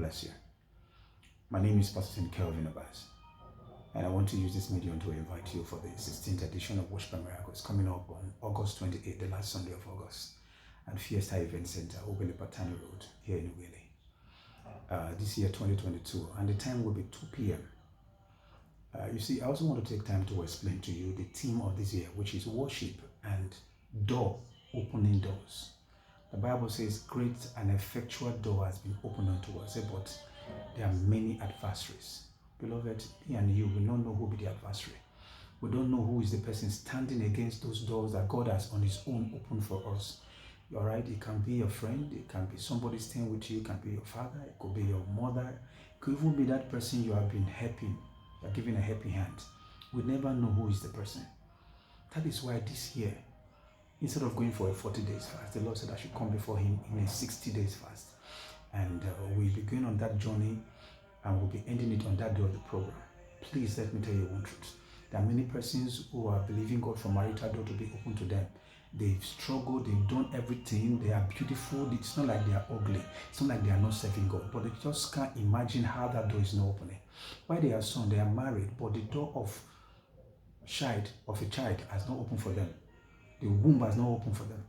bless you. My name is Pastor Kelvin Abbas, and I want to use this medium to invite you for the 16th edition of Worship and Miracles coming up on August 28th, the last Sunday of August, at Fiesta Event Center, Obele Patani Road, here in Uwele. This year, 2022, and the time will be 2 p.m. You see, I also want to take time to explain to you the theme of this year, which is worship and opening doors. The Bible says, great and effectual door has been opened unto us, but there are many adversaries. Beloved, me and you, we don't know who will be the adversary. We don't know who is the person standing against those doors that God has on his own opened for us. All right, it can be your friend, it can be somebody staying with you, it can be your father, it could be your mother, it could even be that person you have been helping, you are giving a helping hand. We never know who is the person. That is why this year, instead of going for a 40 days fast, the Lord said I should come before him in a 60 days fast. And we'll be going on that journey, and we'll be ending it on that day of the program. Please let me tell you one truth. There are many persons who are believing God for marital door to be open to them. They've struggled, they've done everything, they are beautiful. It's not like they are ugly. It's not like they are not serving God, but they just can't imagine how that door is not opening. While they are son, they are married, but the door of a child has not opened for them. The womb has not opened for them.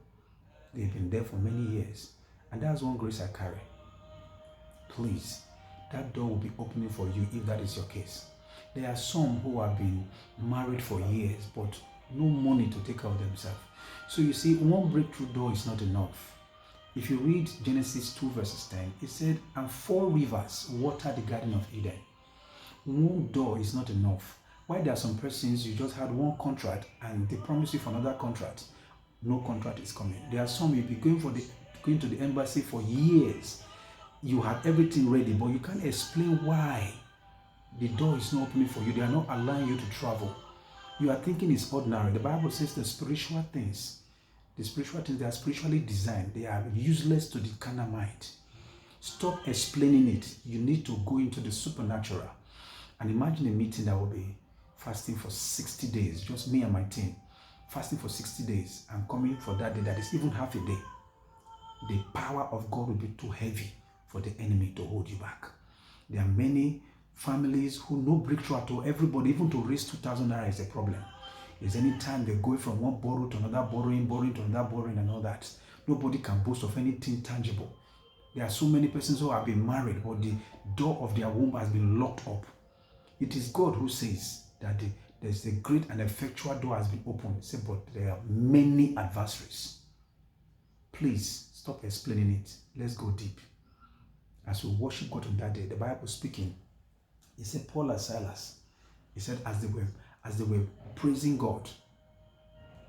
They've been there for many years. And that's one grace I carry. Please, that door will be opening for you if that is your case. There are some who have been married for years, but no money to take care of themselves. So you see, one breakthrough door is not enough. If you read Genesis 2 verses 10, it said, and 4 rivers water the Garden of Eden. One door is not enough. Why there are some persons, you just had one contract and they promise you for another contract. No contract is coming. There are some, you'll be going to the embassy for years. You have everything ready, but you can't explain why the door is not opening for you. They are not allowing you to travel. You are thinking it's ordinary. The Bible says the spiritual things, they are spiritually designed. They are useless to the carnal mind. Stop explaining it. You need to go into the supernatural. And imagine a meeting that will be fasting for 60 days, just me and my team, fasting for 60 days and coming for that day that is even half a day. The power of God will be too heavy for the enemy to hold you back. There are many families who no breakthrough at all. Everybody, even to raise 2,000 naira is a problem. Is any time they go from one borrow to another borrowing to another borrowing and all that. Nobody can boast of anything tangible. There are so many persons who have been married, but the door of their womb has been locked up. It is God who says that there's a great and effectual door has been opened. Say, but there are many adversaries. Please stop explaining it. Let's go deep. As we worship God on that day, the Bible speaking, he said Paul and Silas, he said as they were praising God,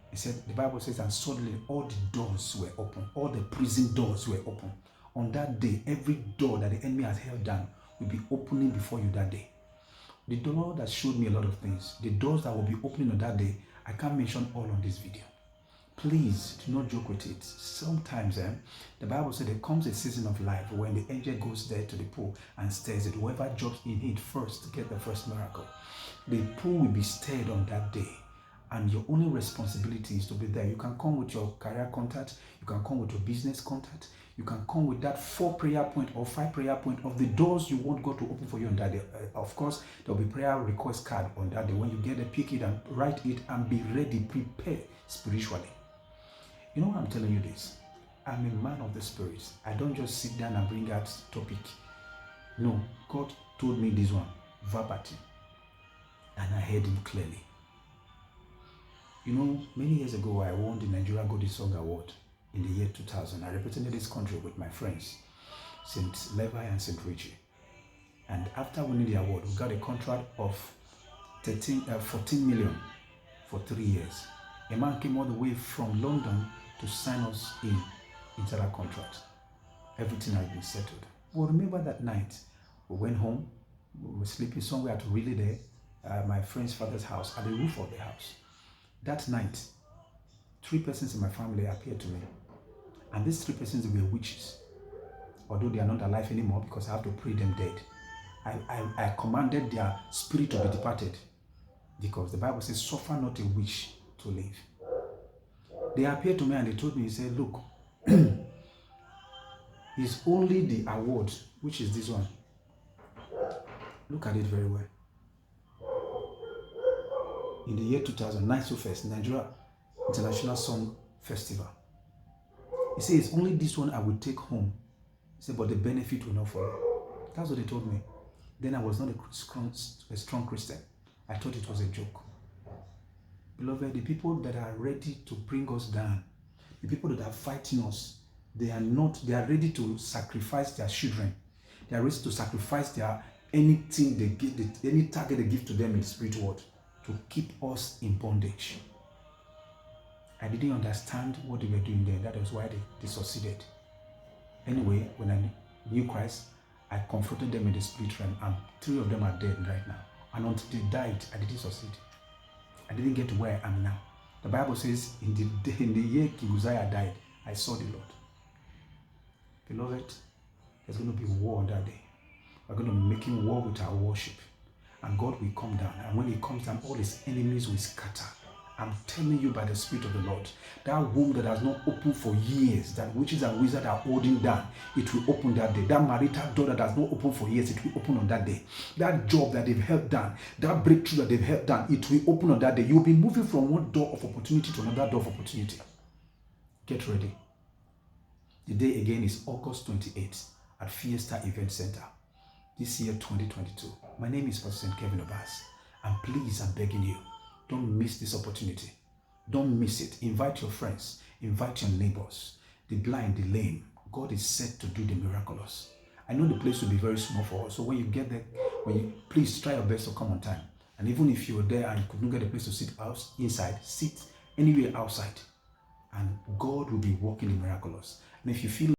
he said, the Bible says, and suddenly all the doors were open, all the prison doors were open. On that day, every door that the enemy has held down will be opening before you that day. The Lord has showed me a lot of things. The doors that will be opening on that day, I can't mention all on this video. Please do not joke with it. Sometimes the Bible said there comes a season of life when the angel goes there to the pool and stirs it. Whoever jumps in it first to get the first miracle. The pool will be stirred on that day. And your only responsibility is to be there. You can come with your career contact. You can come with your business contact. You can come with that 4 prayer point or 5 prayer point of the doors you want God to open for you on that day. Of course, there will be prayer request card on that day. When you get it, pick it and write it and be ready, prepare spiritually. You know what I'm telling you this? I'm a man of the spirit. I don't just sit down and bring out topic. No, God told me this one, verbatim. And I heard him clearly. You know, many years ago, I won the Nigeria Golden Song Award in the year 2000. I represented this country with my friends, St. Levi and St. Richie. And after winning the award, we got a contract of 14 million for 3 years. A man came all the way from London to sign us into that contract. Everything had been settled. Well, remember that night, we went home, we were sleeping somewhere at really there, my friend's father's house, at the roof of the house. That night, 3 persons in my family appeared to me. And these 3 persons were witches. Although they are not alive anymore because I have to pray them dead. I commanded their spirit to be departed. Because the Bible says, suffer not a witch to live. They appeared to me and they told me, he said, look, it's only the award, which is this one, Look at it very well. In the year 2000, NISO Fest, Nigeria International Song Festival. He says, only this one I will take home. He said, but the benefit will not follow. That's what they told me. Then I was not a strong Christian. I thought it was a joke. Beloved, the people that are ready to bring us down, the people that are fighting us, they are ready to sacrifice their children. They are ready to sacrifice anything they give, any target they give to them in the spiritual world to keep us in bondage. I didn't understand what they were doing there. That was why they succeeded. Anyway, when I knew Christ, I confronted them in the spirit realm, and 3 of them are dead right now. And until they died, I didn't succeed. I didn't get to where I am now. The Bible says, in the year King Uzziah died, I saw the Lord. Beloved, there's going to be war on that day. We're going to be making war with our worship. And God will come down. And when He comes down, all His enemies will scatter. I'm telling you by the Spirit of the Lord, that womb that has not opened for years, that witches and wizards are holding down, it will open that day. That marital door that has not opened for years, it will open on that day. That job that they've held down, that breakthrough that they've held down, it will open on that day. You'll be moving from one door of opportunity to another door of opportunity. Get ready. The day again is August 28th at Fiesta Event Center. This year, 2022. My name is Pastor St. Kevin Obas. And please, I'm begging you, don't miss this opportunity. Don't miss it. Invite your friends. Invite your neighbors. The blind, the lame. God is set to do the miraculous. I know the place will be very small for us. So when you get there, please try your best to come on time. And even if you were there and you couldn't get a place to sit inside, sit anywhere outside. And God will be working the miraculous. And if you feel